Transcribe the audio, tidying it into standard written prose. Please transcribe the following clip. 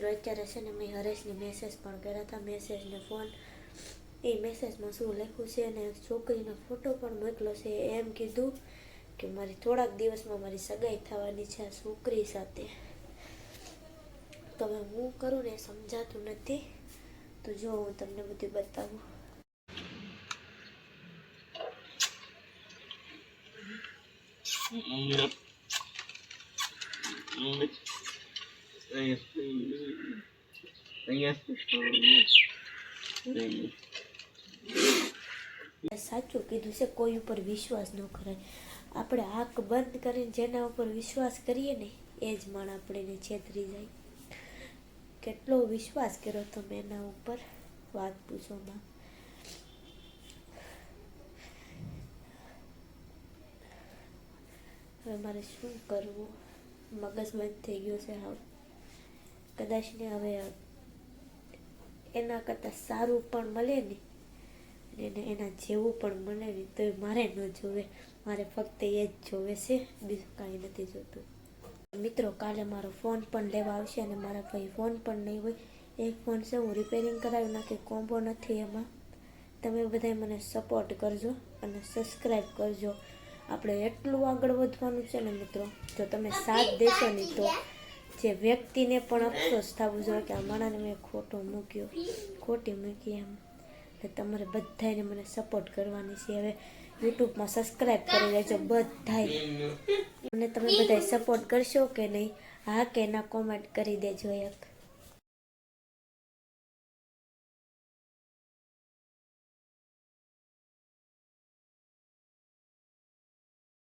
મિત્રો અત્યારે છે ને મેં હરેશને મેસેજ પણ કર્યા હતા, મેસેજ ને ફોન. એ મેસેજમાં શું લખ્યું છે અને છોકરીનો ફોટો પણ મોકલો છે. એમ કીધું કે મારી થોડાક દિવસમાં મારી સગાઈ થવાની છે આ છોકરી સાથે. તો હવે હું કરું ને સમજાતું નથી, તો જો હું તમને બધું બતાવું. સાચું કીધું છે, કોઈ ઉપર વિશ્વાસ ન કરાય. આપણે આંખ બંધ કરીને જેના ઉપર વિશ્વાસ કરીએ ને એ જ માણ આપણને છેતરી જાય. કેટલો વિશ્વાસ કર્યો તો મેં એના ઉપર, વાત પૂછોમાં. હવે મારે શું કરવું, મગજ બંધ થઈ ગયો છે હાવ. કદાચ ને હવે એના કરતાં સારું પણ મળે ને એને એના જેવું પણ મળે ને તો મારે ન જોવે, મારે ફક્ત એ જ જોવે છે, બીજું કાંઈ નથી જોતું. મિત્રો કાલે મારો ફોન પણ લેવા આવશે અને મારા ભાઈ ફોન પણ નહીં હોય. એક ફોન છે હું રિપેરિંગ કરાવી નાખી, કોમ્બો નથી એમાં. તમે બધાય મને સપોર્ટ કરજો અને સબસ્ક્રાઈબ કરજો. આપણે એટલું આગળ વધવાનું છે ને મિત્રો, જો તમે સાથ દેશો ને તો જે વ્યક્તિને પણ અફસોસ થવું જોઈએ કે આ માણસને મેં ખોટી મૂકી એમ. એટલે તમારે બધાને મને સપોર્ટ કરવાની છે. હવે યુટ્યુબમાં સબસ્ક્રાઈબ કરી લેજો બધાય. અને તમે બધાય સપોર્ટ કરશો કે નહીં, હા કે ના કોમેન્ટ કરી દેજો એક.